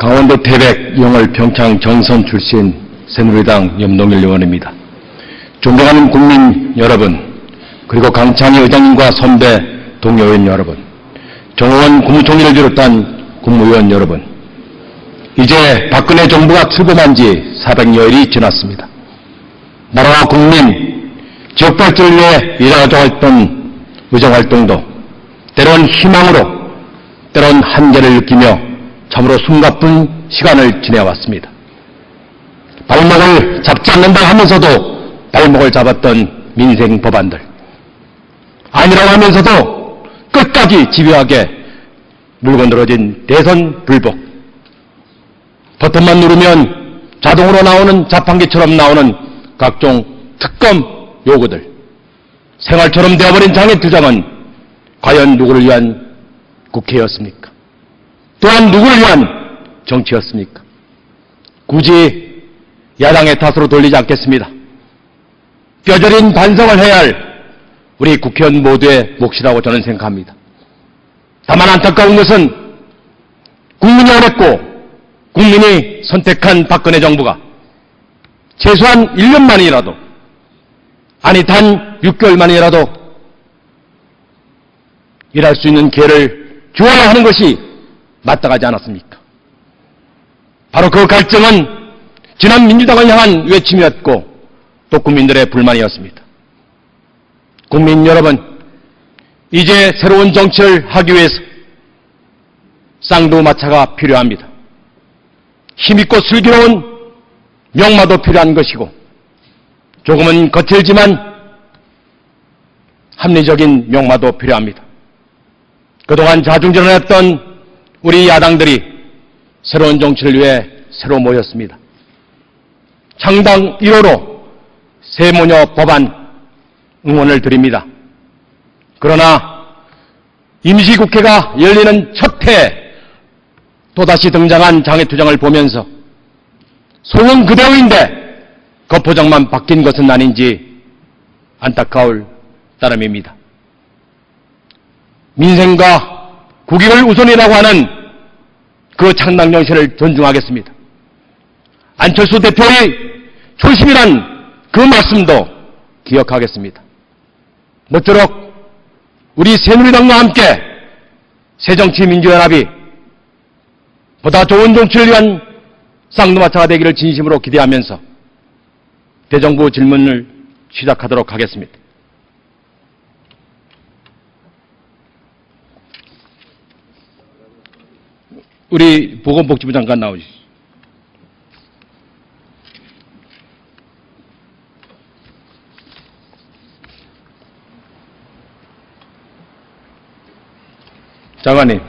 강원도 태백, 영월, 평창, 정선 출신 새누리당 염동열 의원입니다. 존경하는 국민 여러분, 그리고 강창희 의장님과 선배 동료의원 여러분, 정호원 국무총리를 비롯한 국무위원 여러분, 이제 박근혜 정부가 출범한 지 400여일이 지났습니다. 나라와 국민, 지역 발전을 위해 일하던 의정활동도 때론 희망으로, 때론 한계를 느끼며 참으로 숨가쁜 시간을 지내왔습니다. 발목을 잡지 않는다 하면서도 발목을 잡았던 민생 법안들, 아니라고 하면서도 끝까지 집요하게 물고 늘어진 대선 불복, 버튼만 누르면 자동으로 나오는 자판기처럼 나오는 각종 특검 요구들, 생활처럼 되어버린 장애투쟁은 과연 누구를 위한 국회였습니까? 또한 누구를 위한 정치였습니까? 굳이 야당의 탓으로 돌리지 않겠습니다. 뼈저린 반성을 해야 할 우리 국회의원 모두의 몫이라고 저는 생각합니다. 다만 안타까운 것은 국민이 원했고 국민이 선택한 박근혜 정부가 최소한 1년만이라도, 아니 단 6개월만이라도 일할 수 있는 기회를 주어야 하는 것이 마땅하지 않았습니까? 바로 그 갈증은 지난 민주당을 향한 외침이었고 또 국민들의 불만이었습니다. 국민 여러분, 이제 새로운 정치를 하기 위해서 쌍두마차가 필요합니다. 힘있고 슬기로운 명마도 필요한 것이고, 조금은 거칠지만 합리적인 명마도 필요합니다. 그동안 자중질환했던 우리 야당들이 새로운 정치를 위해 새로 모였습니다. 창당 1호로 세모녀 법안 응원을 드립니다. 그러나 임시국회가 열리는 첫 해 또다시 등장한 장애투쟁을 보면서 소원 그대로인데 겉포장만 바뀐 것은 아닌지 안타까울 따름입니다. 민생과 국익을 우선이라고 하는 그 창당 정신을 존중하겠습니다. 안철수 대표의 초심이란 그 말씀도 기억하겠습니다. 모쪼록 우리 새누리당과 함께 새정치민주연합이 보다 좋은 정치를 위한 쌍두마차가 되기를 진심으로 기대하면서 대정부 질문을 시작하도록 하겠습니다. 우리 보건복지부 장관 나오시죠. 장관님.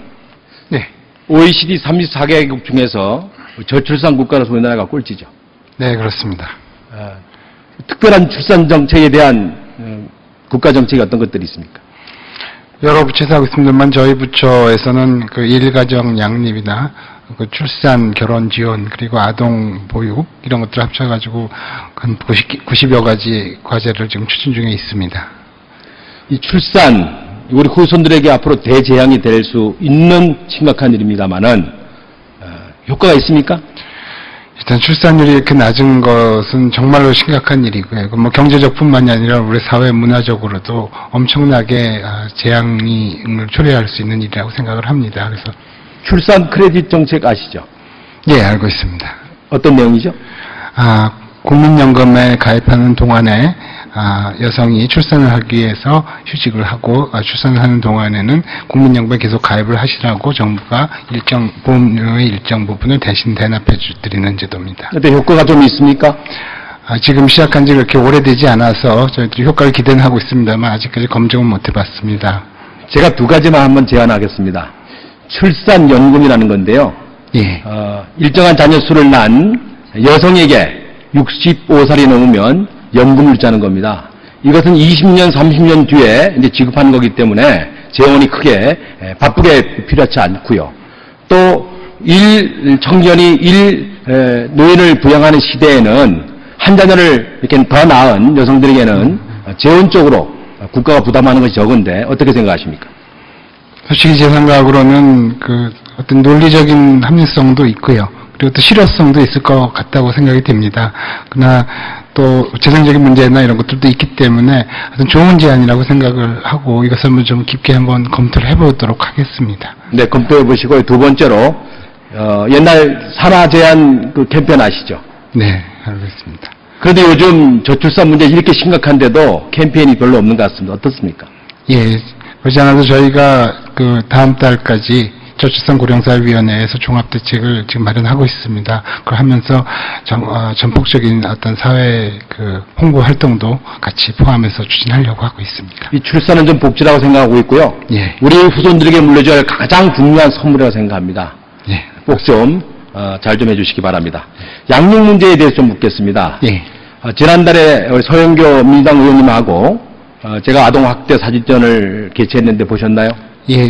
네. OECD 34개국 중에서 저출산 국가로서 우리나라가 꼴찌죠. 네, 그렇습니다. 특별한 출산 정책에 대한 국가 정책이 어떤 것들이 있습니까? 여러 부처에서 하고 있습니다만 저희 부처에서는 그 일가정 양립이나 그 출산, 결혼 지원, 그리고 아동 보육 이런 것들 합쳐가지고 한 90여 가지 과제를 지금 추진 중에 있습니다. 이 출산, 우리 후손들에게 앞으로 대재앙이 될 수 있는 심각한 일입니다만은 효과가 있습니까? 일단 출산율이 이렇게 낮은 것은 정말로 심각한 일이고요. 뭐 경제적뿐만이 아니라 우리 사회 문화적으로도 엄청나게 재앙을 초래할 수 있는 일이라고 생각을 합니다. 그래서 출산 크레딧 정책 아시죠? 예, 알고 있습니다. 어떤 내용이죠? 국민연금에 가입하는 동안에 여성이 출산을 하기 위해서 휴직을 하고 출산을 하는 동안에는 국민연금에 계속 가입을 하시라고 정부가 보험료의 일정 부분을 대신 대납해 드리는 제도입니다. 근데 효과가 좀 있습니까? 지금 시작한 지 그렇게 오래되지 않아서 저희들이 효과를 기대는 하고 있습니다만 아직까지 검증은 못 해봤습니다. 제가 두 가지만 한번 제안하겠습니다. 출산연금이라는 건데요. 예. 일정한 자녀 수를 낳은 여성에게 65살이 넘으면 연금을 주자는 겁니다. 이것은 20년, 30년 뒤에 이제 지급하는 거기 때문에 재원이 크게 바쁘게 필요하지 않고요. 또 청년이 노인을 부양하는 시대에는 한 자녀를 이렇게 더 낳은 여성들에게는 재원적으로 국가가 부담하는 것이 적은데 어떻게 생각하십니까? 솔직히 제 생각으로는 어떤 논리적인 합리성도 있고요. 그리고 또 실효성도 있을 것 같다고 생각이 됩니다. 그러나 또 재정적인 문제나 이런 것들도 있기 때문에 어떤 좋은 제안이라고 생각을 하고 이것을 한번 좀 깊게 한번 검토를 해보도록 하겠습니다. 네, 검토해 보시고 두 번째로 옛날 산하 제한 그 캠페인 아시죠? 네, 알고 있습니다. 그런데 요즘 저출산 문제 이렇게 심각한데도 캠페인이 별로 없는 것 같습니다. 어떻습니까? 예, 그렇지 않아도 저희가 그 다음 달까지 저출산고령사회위원회에서 종합대책을 지금 마련하고 있습니다. 그걸 하면서 전폭적인 어떤 사회 그 홍보 활동도 같이 포함해서 추진하려고 하고 있습니다. 이 출산은 좀 복지라고 생각하고 있고요. 예. 우리 후손들에게 물려줘야 할 가장 중요한 선물이라고 생각합니다. 예. 꼭 좀 잘 좀 해주시기 바랍니다. 양육 문제에 대해서 좀 묻겠습니다. 예. 지난달에 우리 서영교 민주당 의원님하고 제가 아동학대 사진전을 개최했는데 보셨나요? 예,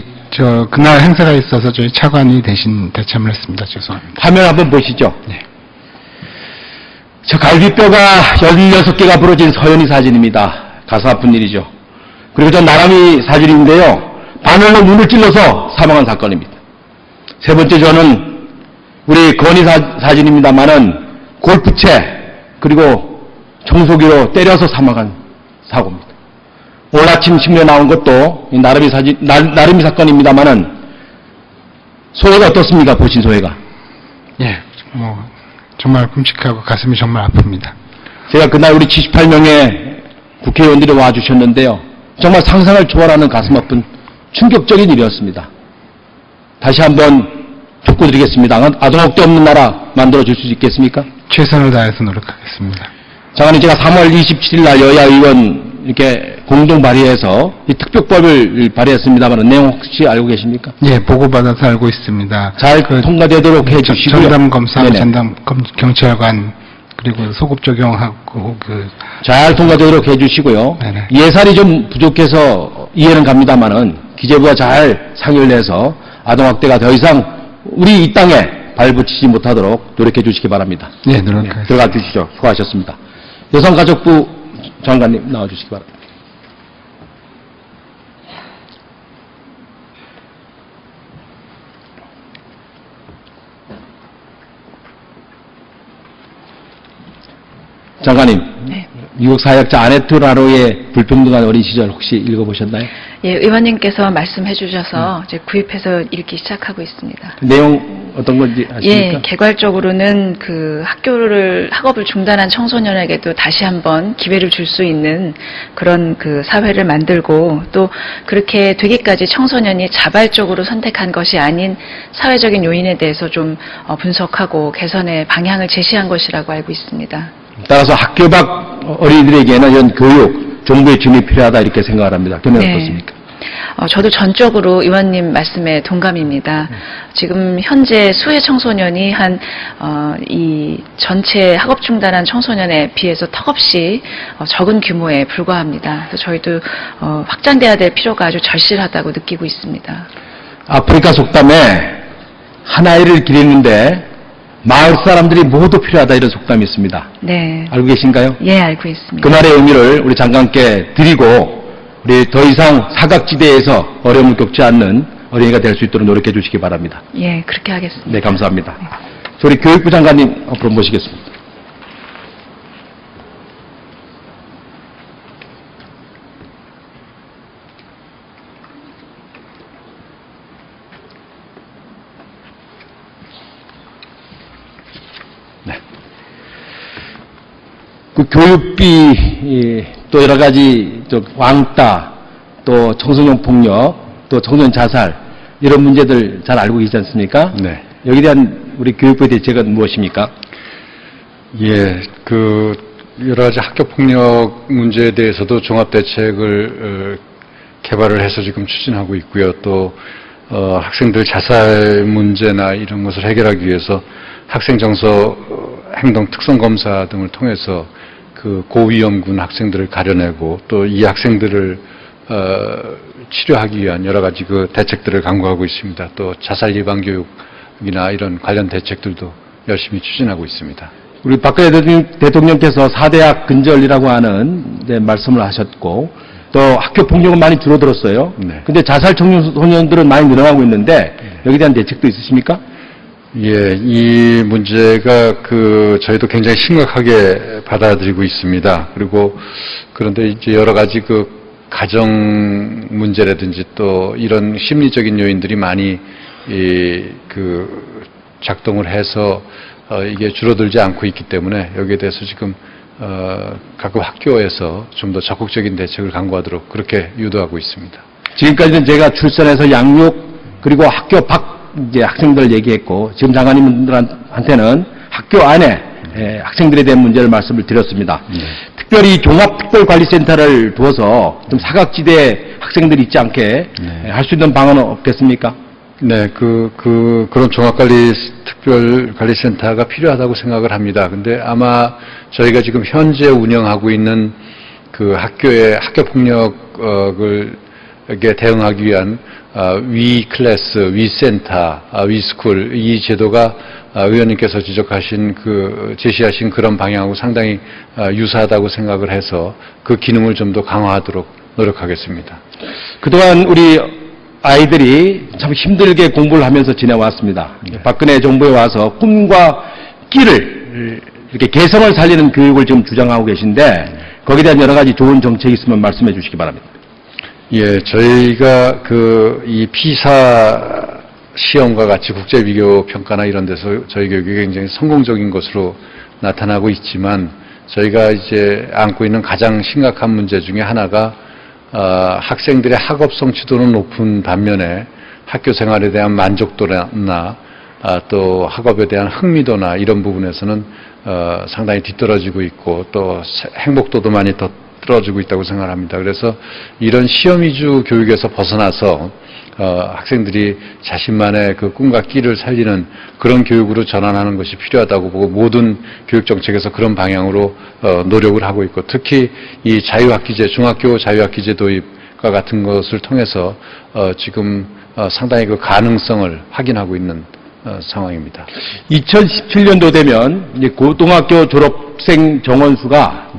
그날 행사가 있어서 저희 차관이 대신 대참을 했습니다. 죄송합니다. 화면 한번 보시죠. 네. 저 갈비뼈가 16개가 부러진 서연이 사진입니다. 가슴 아픈 일이죠. 그리고 저 나람이 사진인데요. 바늘로 눈을 찔러서 사망한 사건입니다. 세 번째 저는 우리 건희 사진입니다만은 골프채 그리고 청소기로 때려서 사망한 사고입니다. 오늘 아침 신문에 나온 것도 이 나름이 사건입니다만은 소회가 어떻습니까? 보신 소회가? 예, 정말 끔찍하고 가슴이 정말 아픕니다. 제가 그날 우리 78명의 국회의원들이 와주셨는데요. 정말 상상을 초월하는 가슴 아픈 충격적인 일이었습니다. 다시 한번 촉구드리겠습니다. 아동학대 없는 나라 만들어줄 수 있겠습니까? 최선을 다해서 노력하겠습니다. 장관님, 제가 3월 27일 날 여야 의원 이렇게 공동 발의해서 이 특별법을 발의했습니다만 내용 혹시 알고 계십니까? 예, 보고받아서 알고 있습니다. 잘 통과되도록 해주시고요. 전담검사, 네네. 경찰관 그리고 소급 적용하고 잘 통과되도록 해주시고요. 네네. 예산이 좀 부족해서 이해는 갑니다만은 기재부가 잘 상의를 해서 아동학대가 더 이상 우리 이 땅에 발붙이지 못하도록 노력해 주시기 바랍니다. 네, 노력하겠습니다. 들어가 주시죠. 수고하셨습니다. 여성가족부 장관님 나와주시기 바랍니다. 장관님, 네. 미국 사역자 아네트 라로의 불평등한 어린 시절 혹시 읽어보셨나요? 예, 의원님께서 말씀해 주셔서 이제 구입해서 읽기 시작하고 있습니다. 내용 어떤 건지 아십니까? 예, 개괄적으로는 그 학업을 중단한 청소년에게도 다시 한번 기회를 줄 수 있는 그런 그 사회를 만들고 또 그렇게 되기까지 청소년이 자발적으로 선택한 것이 아닌 사회적인 요인에 대해서 좀 분석하고 개선의 방향을 제시한 것이라고 알고 있습니다. 따라서 학교 밖 어린이들에게는 이런 교육, 정부의 지원이 필요하다 이렇게 생각을 합니다. 견해는 어떻습니까? 저도 전적으로 의원님 말씀에 동감입니다. 지금 현재 수혜 청소년이 이 전체 학업 중단한 청소년에 비해서 턱없이 적은 규모에 불과합니다. 그래서 저희도 확장돼야 될 필요가 아주 절실하다고 느끼고 있습니다. 아프리카 속담에 한 아이를 기르는데 마을 사람들이 모두 필요하다 이런 속담이 있습니다. 네. 알고 계신가요? 예, 알고 있습니다. 그 말의 의미를 우리 장관께 드리고 우리 더 이상 사각지대에서 어려움을 겪지 않는 어린이가 될 수 있도록 노력해 주시기 바랍니다. 예, 그렇게 하겠습니다. 네, 감사합니다. 우리 교육부 장관님 앞으로 모시겠습니다. 네. 그 교육비 또 여러 가지 왕따 또 청소년 폭력 또 청소년 자살 이런 문제들 잘 알고 계시지 않습니까? 네. 여기에 대한 우리 교육부의 대책은 무엇입니까? 예, 여러 가지 학교 폭력 문제에 대해서도 종합 대책을 개발을 해서 지금 추진하고 있고요. 또 학생들 자살 문제나 이런 것을 해결하기 위해서 학생 정서 행동 특성 검사 등을 통해서 그 고위험군 학생들을 가려내고 또 이 학생들을 치료하기 위한 여러 가지 그 대책들을 강구하고 있습니다. 또 자살 예방 교육이나 이런 관련 대책들도 열심히 추진하고 있습니다. 우리 박근혜 대통령께서 4대학 근절이라고 하는 말씀을 하셨고 또 학교 폭력은 많이 줄어들었어요. 네. 근데 자살 청소년들은 많이 늘어나고 있는데 여기에 대한 대책도 있으십니까? 예, 이 문제가 저희도 굉장히 심각하게 받아들이고 있습니다. 그런데 이제 여러 가지 가정 문제라든지 또 이런 심리적인 요인들이 많이 작동을 해서 이게 줄어들지 않고 있기 때문에 여기에 대해서 지금 각급 학교에서 좀 더 적극적인 대책을 강구하도록 그렇게 유도하고 있습니다. 지금까지는 제가 출산해서 양육 그리고 학교 밖 이제 학생들 얘기했고 지금 장관님들한테는 학교 안에 학생들에 대한 문제를 말씀을 드렸습니다. 특별히 종합특별관리센터를 두어서 좀 사각지대 학생들이 있지 않게 할 수 있는 방안은 없겠습니까? 네, 그런 종합특별관리센터가 필요하다고 생각을 합니다. 근데 아마 저희가 지금 현재 운영하고 있는 학교의 학교폭력을 대응하기 위한 위클래스, 위센터, 위스쿨 이 제도가 의원님께서 제시하신 그런 방향하고 상당히 유사하다고 생각을 해서 그 기능을 좀 더 강화하도록 노력하겠습니다. 그동안 우리 아이들이 참 힘들게 공부를 하면서 지내왔습니다. 박근혜 정부에 와서 꿈과 끼를 이렇게 개성을 살리는 교육을 지금 주장하고 계신데 거기에 대한 여러 가지 좋은 정책이 있으면 말씀해 주시기 바랍니다. 예, 저희가 이 피사 시험과 같이 국제 비교 평가나 이런 데서 저희 교육이 굉장히 성공적인 것으로 나타나고 있지만 저희가 이제 안고 있는 가장 심각한 문제 중에 하나가 학생들의 학업 성취도는 높은 반면에 학교 생활에 대한 만족도나 또 학업에 대한 흥미도나 이런 부분에서는 상당히 뒤떨어지고 있고 또 행복도도 많이 더 떨어지고 있다고 생각합니다. 그래서 이런 시험 위주 교육에서 벗어나서 학생들이 자신만의 꿈과 끼를 살리는 그런 교육으로 전환하는 것이 필요하다고 보고 모든 교육 정책에서 그런 방향으로 노력을 하고 있고 특히 이 자유학기제, 중학교 자유학기제 도입과 같은 것을 통해서 지금 상당히 가능성을 확인하고 있는 상황입니다. 2017년도 되면 이제 고등학교 졸업생 정원수가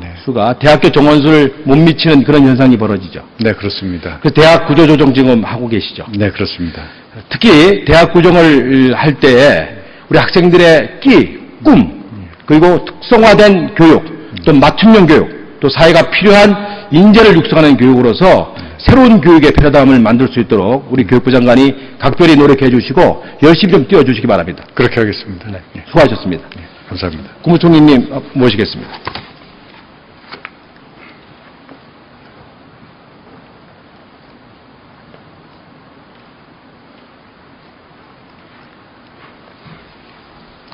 대학교 정원수를 못 미치는 그런 현상이 벌어지죠. 네, 그렇습니다. 그래서 대학 구조조정 지금 하고 계시죠. 네, 그렇습니다. 특히 대학 구정을 할 때에 우리 학생들의 끼, 꿈, 그리고 특성화된 교육, 또 맞춤형 교육, 또 사회가 필요한 인재를 육성하는 교육으로서 새로운 교육의 패러다임을 만들 수 있도록 우리 교육부 장관이 각별히 노력해 주시고 열심히 좀 띄워주시기 바랍니다. 그렇게 하겠습니다. 네, 수고하셨습니다. 네, 감사합니다. 국무총리님 모시겠습니다.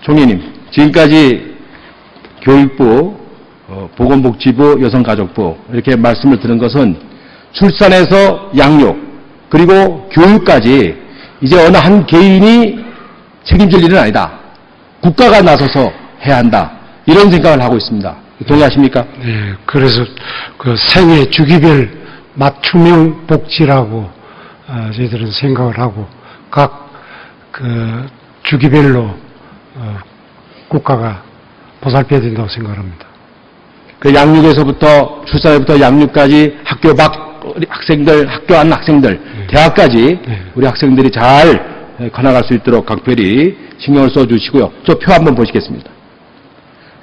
총리님, 지금까지 교육부, 보건복지부, 여성가족부 이렇게 말씀을 드린 것은 출산에서 양육, 그리고 교육까지 이제 어느 한 개인이 책임질 일은 아니다. 국가가 나서서 해야 한다. 이런 생각을 하고 있습니다. 동의하십니까? 네, 그래서 생애 주기별 맞춤형 복지라고 저희들은 생각을 하고 각 주기별로 국가가 보살펴야 된다고 생각합니다. 그 양육에서부터 출산에부터 양육까지 학교 밖 학생들, 학교 안 학생들, 대학까지 우리 학생들이 잘 커나갈 수 있도록 각별히 신경을 써주시고요. 저 표 한번 보시겠습니다.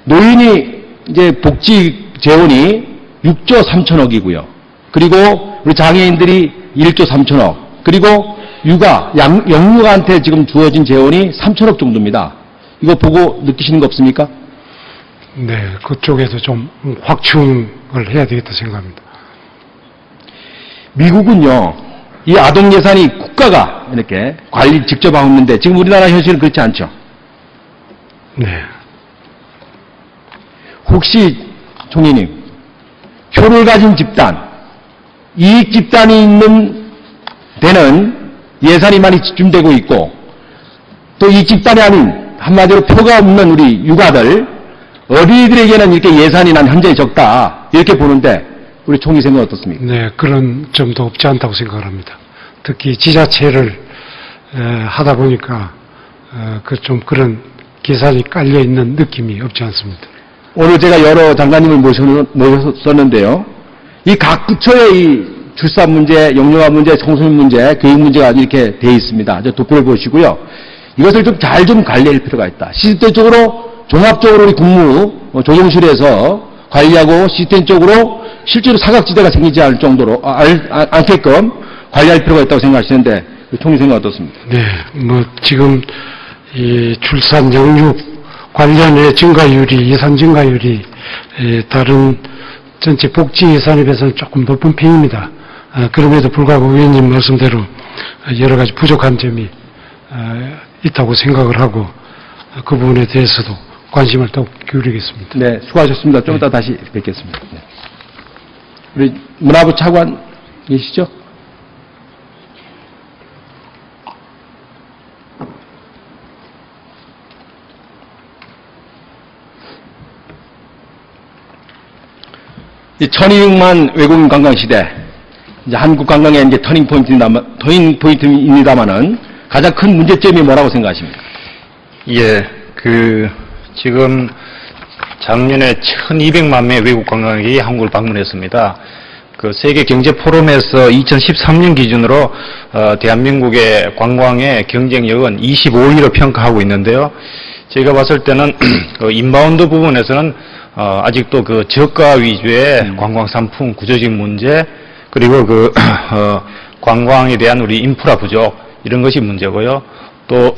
노인이 이제 복지 재원이 6조 3천억이고요. 그리고 우리 장애인들이 1조 3천억. 그리고 영유아한테 지금 주어진 재원이 3천억 정도입니다. 이거 보고 느끼시는 거 없습니까? 네, 그쪽에서 좀 확충을 해야 되겠다 생각합니다. 미국은요, 이 아동 예산이 국가가 이렇게 관리 직접 하고 있는데 지금 우리나라 현실은 그렇지 않죠? 네. 혹시 총리님, 표를 가진 집단, 이익 집단이 있는 데는 예산이 많이 집중되고 있고 또 이 집단이 아닌 한마디로 표가 없는 우리 육아들, 어린이들에게는 이렇게 예산이 난 현재 적다 이렇게 보는데 우리 총리 생각 어떻습니까? 네, 그런 점도 없지 않다고 생각을 합니다. 특히 지자체를 하다 보니까 좀 그런 계산이 깔려 있는 느낌이 없지 않습니다. 오늘 제가 여러 장관님을 모셨었는데요. 이 각 부처의 이 출산 문제, 영유아 문제, 청소년 문제, 교육 문제가 이렇게 돼 있습니다. 도표를 보시고요. 이것을 좀 잘 좀 관리할 필요가 있다. 시스템적으로, 종합적으로 우리 국무 조정실에서 관리하고 시스템적으로 실제로 사각지대가 생기지 않을 정도로, 않게끔 관리할 필요가 있다고 생각하시는데, 총리 생각 어떻습니까? 네, 지금 이 출산 영육 관련의 증가율이, 예산 증가율이 다른 전체 복지 예산에 비해서는 조금 높은 편입니다. 그럼에도 불구하고 의원님 말씀대로 여러 가지 부족한 점이 있다고 생각을 하고 그 부분에 대해서도 관심을 더욱 기울이겠습니다. 네, 수고하셨습니다. 좀 이따 다시 뵙겠습니다. 네. 우리 문화부 차관 계시죠? 이 1200만 외국인 관광 시대, 이제 한국 관광의 이제 터닝 포인트입니다만은 가장 큰 문제점이 뭐라고 생각하십니까? 예, 지금 작년에 1200만 명의 외국 관광객이 한국을 방문했습니다. 세계 경제 포럼에서 2013년 기준으로 대한민국의 관광의 경쟁력은 25위로 평가하고 있는데요. 제가 봤을 때는 인바운드 부분에서는 아직도 저가 위주의 관광 상품 구조적 문제, 그리고 관광에 대한 우리 인프라 부족, 이런 것이 문제고요. 또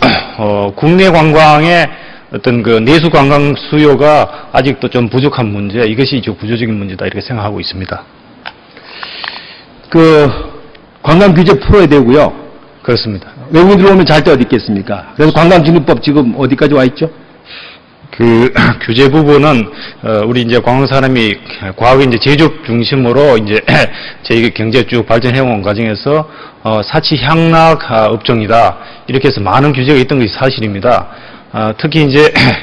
국내 관광의 어떤 내수 관광 수요가 아직도 좀 부족한 문제, 이것이 구조적인 문제다, 이렇게 생각하고 있습니다. 관광 규제 풀어야 되고요. 그렇습니다. 외국인 들어오면 잘 때 어디 있겠습니까? 그래서 관광진흥법 지금 어디까지 와 있죠? 규제 부분은, 우리 이제 관광산업이 과거에 이제 제조업 중심으로 이제 저희 경제 쭉 발전해온 과정에서, 사치 향락 업종이다. 이렇게 해서 많은 규제가 있던 것이 사실입니다. 특히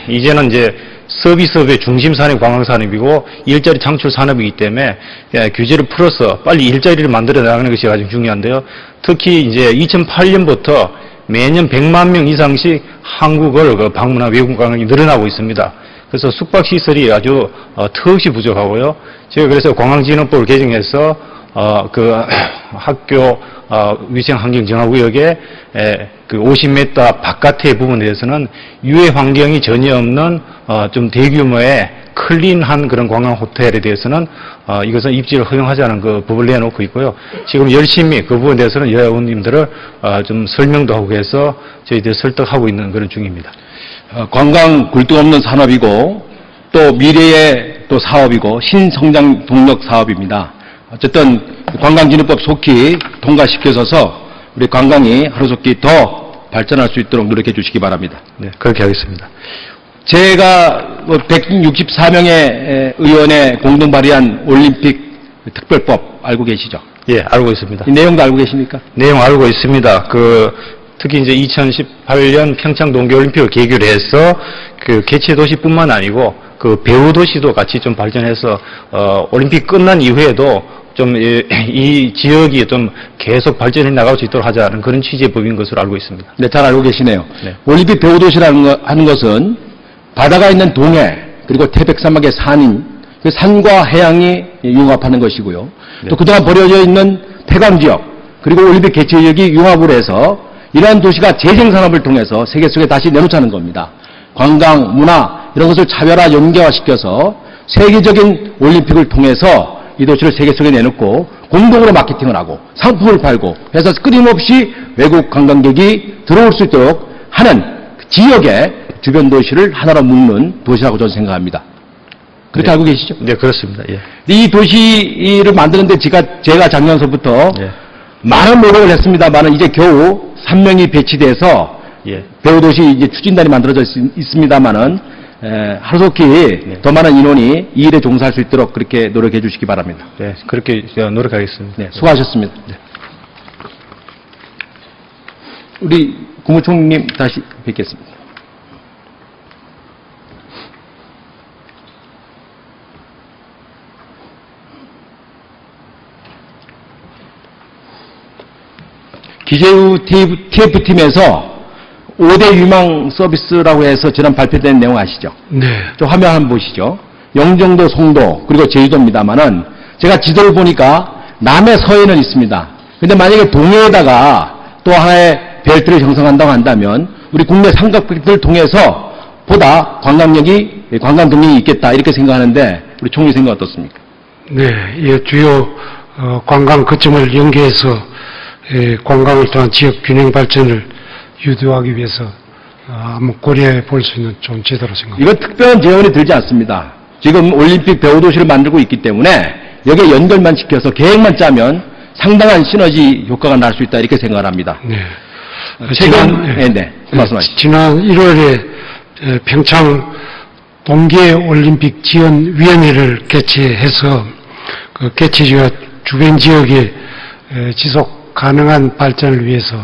이제는 이제 서비스업의 중심 산업이 관광산업이고 일자리 창출 산업이기 때문에 규제를 풀어서 빨리 일자리를 만들어 나가는 것이 가장 중요한데요. 특히 이제 2008년부터 매년 100만 명 이상씩 한국을 방문한 외국 관광이 늘어나고 있습니다. 그래서 숙박시설이 아주 턱없이 부족하고요. 제가 그래서 관광진흥법을 개정해서 학교 위생환경정화구역에 50m 바깥의 부분에 대해서는 유해 환경이 전혀 없는 좀 대규모의 클린한 그런 관광 호텔에 대해서는 이것은 입지를 허용하자는 법을 내놓고 있고요. 지금 열심히 그 부분에 대해서는 여야 의원님들을 좀 설명도 하고 해서 저희들이 설득하고 있는 그런 중입니다. 관광 굴뚝 없는 산업이고 또 미래의 또 사업이고 신성장 동력 사업입니다. 어쨌든 관광진흥법 속히 통과시켜서 우리 관광이 하루속히 더 발전할 수 있도록 노력해 주시기 바랍니다. 네, 그렇게 하겠습니다. 제가 164명의 의원의 공동 발의한 올림픽 특별법 알고 계시죠? 예, 알고 있습니다. 이 내용도 알고 계십니까? 내용 알고 있습니다. 특히 이제 2018년 평창 동계올림픽을 계기로 해서 개최 도시뿐만 아니고 배후 도시도 같이 좀 발전해서 올림픽 끝난 이후에도 좀 이 지역이 좀 계속 발전해 나갈 수 있도록 하자는 그런 취지의 법인 것으로 알고 있습니다. 네, 잘 알고 계시네요. 네. 올림픽 배후도시라는 것은 바다가 있는 동해 그리고 태백사막의 산인 그 산과 해양이 융합하는 것이고요. 네. 또 그동안 버려져 있는 폐광 지역 그리고 올림픽 개최 지역이 융합을 해서 이러한 도시가 재생산업을 통해서 세계 속에 다시 내놓자는 겁니다. 관광, 문화 이런 것을 차별화 연계화시켜서 세계적인 올림픽을 통해서 이 도시를 세계 속에 내놓고 공동으로 마케팅을 하고 상품을 팔고 해서 끊임없이 외국 관광객이 들어올 수 있도록 하는 지역의 주변 도시를 하나로 묶는 도시라고 저는 생각합니다. 그렇게 네. 알고 계시죠? 네, 그렇습니다. 예. 이 도시를 만드는데 제가 작년서부터 예. 많은 노력을 했습니다만은 이제 겨우 3명이 배치돼서 예. 배후도시 이제 추진단이 만들어져 있습니다만은 하루속히 더 많은 인원이 이 일에 종사할 수 있도록 그렇게 노력해 주시기 바랍니다. 네, 그렇게 노력하겠습니다. 네, 수고하셨습니다. 네. 우리 국무총리님 다시 뵙겠습니다. 기재부 TF팀에서 5대 유망 서비스라고 해서 지난 발표된 내용 아시죠? 네. 저 화면 한번 보시죠. 영종도, 송도, 그리고 제주도입니다만은 제가 지도를 보니까 남해 서해는 있습니다. 근데 만약에 동해에다가 또 하나의 벨트를 형성한다고 한다면 우리 국내 삼각백들을 통해서 보다 관광 동력이 있겠다 이렇게 생각하는데 우리 총리 생각 어떻습니까? 네, 이 주요 관광 거점을 연계해서 관광을 통한 지역 균형 발전을 유도하기 위해서 한번 고려해 볼 수 있는 좋은 제도로 생각합니다. 이건 특별한 재원이 들지 않습니다. 지금 올림픽 배후도시를 만들고 있기 때문에 여기에 연결만 시켜서 계획만 짜면 상당한 시너지 효과가 날 수 있다 이렇게 생각을 합니다. 네. 말씀하시죠. 지난 1월에 평창 동계올림픽 지원위원회를 개최해서 그 개최지와 주변 지역의 지속 가능한 발전을 위해서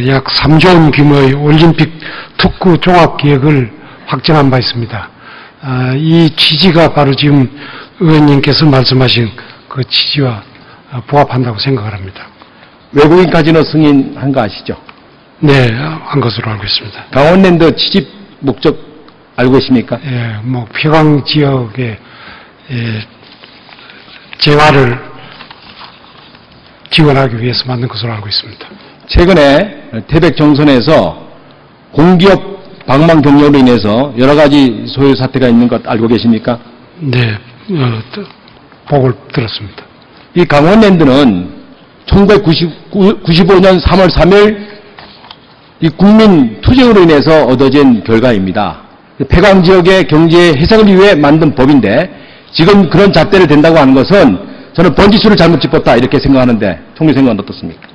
약 3조 원 규모의 올림픽 특구 종합계획을 확정한 바 있습니다. 이 취지가 바로 지금 의원님께서 말씀하신 그 취지와 부합한다고 생각을 합니다. 외국인 카지노 승인한 거 아시죠? 네, 한 것으로 알고 있습니다. 강원랜드 취집 목적 알고 계십니까? 예, 폐광 지역의 재활을 지원하기 위해서 만든 것으로 알고 있습니다. 최근에 태백 정선에서 공기업 방망 경로로 인해서 여러 가지 소요 사태가 있는 것 알고 계십니까? 네, 보고를 들었습니다. 이 강원랜드는 1995년 3월 3일 이 국민 투쟁으로 인해서 얻어진 결과입니다. 폐광 지역의 경제 해석을 위해 만든 법인데 지금 그런 잣대를 댄다고 하는 것은 저는 번지수를 잘못 짚었다 이렇게 생각하는데 총리 생각은 어떻습니까?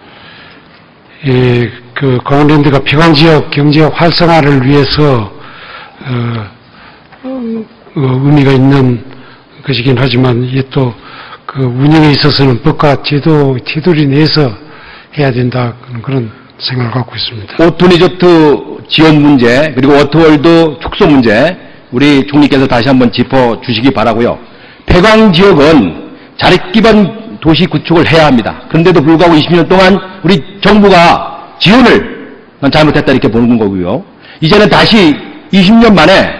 예, 그 강원랜드가 폐광 지역 경제 활성화를 위해서 의미가 있는 것이긴 하지만 이게 또 그 운영에 있어서는 법과 제도 테두리 내에서 해야 된다 그런 생각을 갖고 있습니다. 오토 리조트 지원 문제 그리고 워터월드 축소 문제 우리 총리께서 다시 한번 짚어주시기 바라고요. 폐광 지역은 자립 기반 도시 구축을 해야 합니다. 그런데도 불구하고 20년 동안 우리 정부가 지원을 잘못했다 이렇게 보는 거고요. 이제는 다시 20년 만에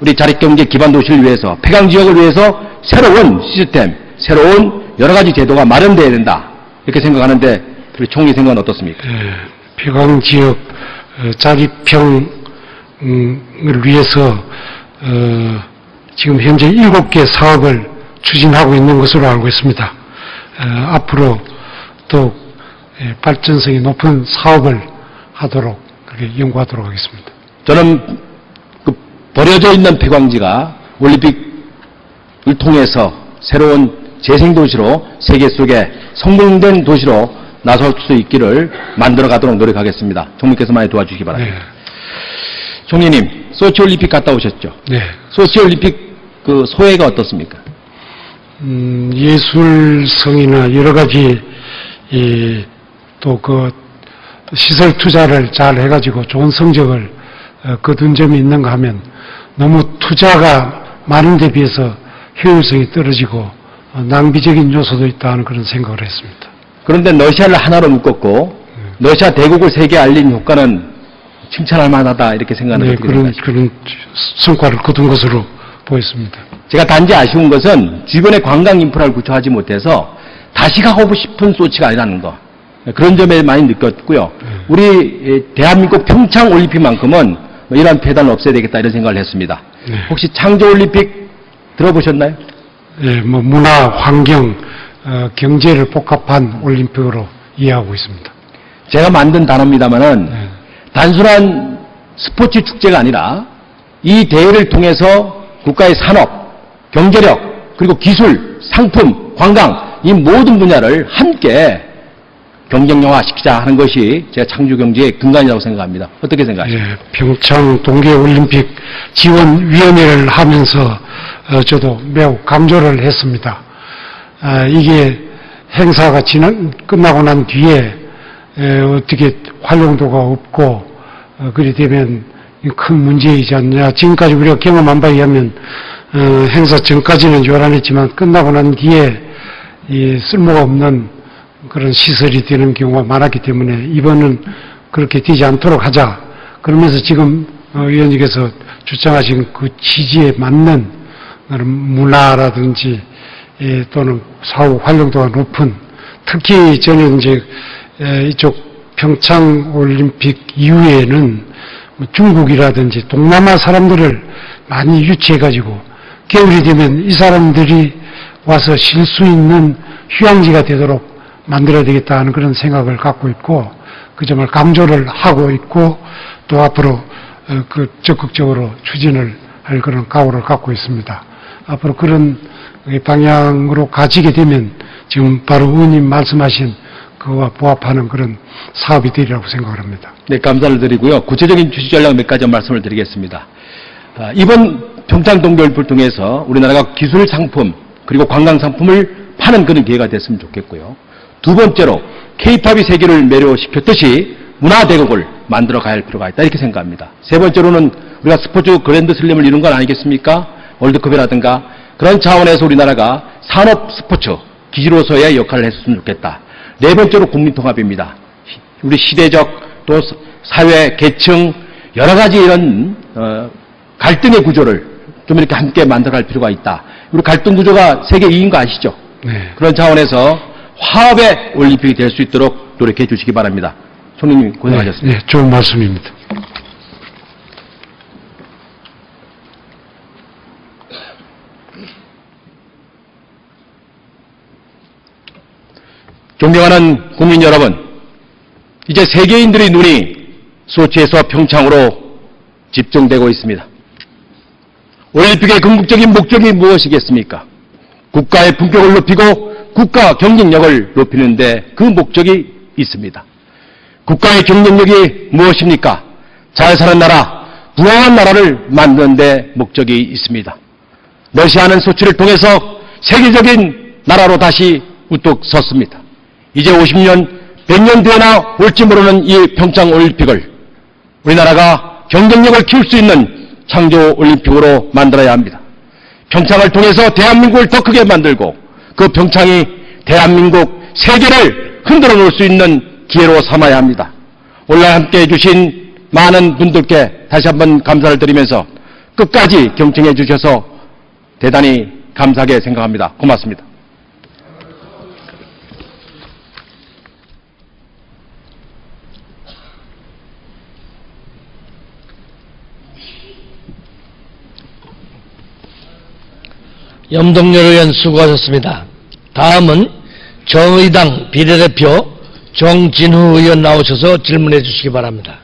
우리 자립경제 기반 도시를 위해서 폐광 지역을 위해서 새로운 시스템, 새로운 여러 가지 제도가 마련돼야 된다 이렇게 생각하는데 우리 총리 생각은 어떻습니까? 폐광 지역 자립형을 위해서 지금 현재 7개 사업을 추진하고 있는 것으로 알고 있습니다. 앞으로 또 발전성이 높은 사업을 하도록 그렇게 연구하도록 하겠습니다. 저는 그 버려져 있는 폐광지가 올림픽을 통해서 새로운 재생도시로 세계 속에 성공된 도시로 나설 수 있기를 만들어 가도록 노력하겠습니다. 총리께서 많이 도와주시기 바랍니다. 네. 총리님, 소치올림픽 갔다 오셨죠? 네. 소치올림픽 그 소회가 어떻습니까? 예술성이나 여러 가지 또 그 시설 투자를 잘 해가지고 좋은 성적을 거둔 점이 있는가 하면 너무 투자가 많은 데 비해서 효율성이 떨어지고 낭비적인 요소도 있다는 그런 생각을 했습니다. 그런데 러시아를 하나로 묶었고 러시아 대국을 세계에 알린 효과는 칭찬할 만하다 이렇게 생각하는 네, 것입니다. 그런 성과를 거둔 것으로 보였습니다. 제가 단지 아쉬운 것은 주변에 관광 인프라를 구축하지 못해서 다시 가고 싶은 소치가 아니라는 거. 그런 점에 많이 느꼈고요. 우리 대한민국 평창 올림픽만큼은 이러한 폐단을 없애야 되겠다 이런 생각을 했습니다. 네. 혹시 창조 올림픽 들어보셨나요? 네, 문화, 환경, 경제를 복합한 올림픽으로 이해하고 있습니다. 제가 만든 단어입니다만은 단순한 스포츠 축제가 아니라 이 대회를 통해서 국가의 산업, 경제력, 그리고 기술, 상품, 관광 이 모든 분야를 함께 경쟁력화 시키자 하는 것이 제가 창조경제의 근간이라고 생각합니다. 어떻게 생각하십니까? 예, 평창 동계올림픽 지원위원회를 하면서 저도 매우 강조를 했습니다. 이게 행사가 끝나고 난 뒤에 어떻게 활용도가 없고 그리 되면 큰 문제이지 않냐. 지금까지 우리가 경험한 바에 의하면 행사 전까지는 요란했지만 끝나고 난 뒤에 이 쓸모가 없는 그런 시설이 되는 경우가 많았기 때문에 이번은 그렇게 되지 않도록 하자. 그러면서 지금 의원님께서 주장하신 그 취지에 맞는 그런 문화라든지 또는 사후 활용도가 높은, 특히 저는 이제 이쪽 평창 올림픽 이후에는 뭐 중국이라든지 동남아 사람들을 많이 유치해가지고 겨울이 되면 이 사람들이 와서 쉴 수 있는 휴양지가 되도록 만들어야 되겠다 하는 그런 생각을 갖고 있고, 그 점을 강조를 하고 있고, 또 앞으로 적극적으로 추진을 할 그런 각오를 갖고 있습니다. 앞으로 그런 방향으로 가지게 되면 지금 바로 의원님 말씀하신 그와 부합하는 그런 사업이 되리라고 생각을 합니다. 네, 감사를 드리고요. 구체적인 취지 전략 몇 가지 말씀을 드리겠습니다. 이번 평창 동계올림픽을 통해서 우리나라가 기술 상품 그리고 관광 상품을 파는 그런 기회가 됐으면 좋겠고요. 두 번째로 K-팝이 세계를 매료시켰듯이 문화대국을 만들어 가야 할 필요가 있다, 이렇게 생각합니다. 세 번째로는 우리가 스포츠 그랜드 슬램을 이룬 건 아니겠습니까? 월드컵이라든가 그런 차원에서 우리나라가 산업 스포츠 기지로서의 역할을 했으면 좋겠다. 네 번째로 국민통합입니다. 우리 시대적 또 사회 계층 여러 가지 이런 갈등의 구조를 좀 이렇게 함께 만들어갈 필요가 있다. 우리 갈등 구조가 세계 2위인 거 아시죠? 네. 그런 차원에서 화합의 올림픽이 될 수 있도록 노력해 주시기 바랍니다. 총리님 고생하셨습니다. 네, 좋은 말씀입니다. 존경하는 국민 여러분, 이제 세계인들의 눈이 소치에서 평창으로 집중되고 있습니다. 올림픽의 궁극적인 목적이 무엇이겠습니까? 국가의 품격을 높이고 국가 경쟁력을 높이는 데 그 목적이 있습니다. 국가의 경쟁력이 무엇입니까? 잘 사는 나라, 부강한 나라를 만드는 데 목적이 있습니다. 러시아는 소치를 통해서 세계적인 나라로 다시 우뚝 섰습니다. 이제 50년, 100년 뒤에나 올지 모르는 이 평창 올림픽을 우리나라가 경쟁력을 키울 수 있는 창조 올림픽으로 만들어야 합니다. 평창을 통해서 대한민국을 더 크게 만들고 그 평창이 대한민국 세계를 흔들어 놓을 수 있는 기회로 삼아야 합니다. 오늘 함께 해주신 많은 분들께 다시 한번 감사를 드리면서 끝까지 경청해 주셔서 대단히 감사하게 생각합니다. 고맙습니다. 염동열 의원 수고하셨습니다. 다음은 정의당 비례대표 정진후 의원 나오셔서 질문해 주시기 바랍니다.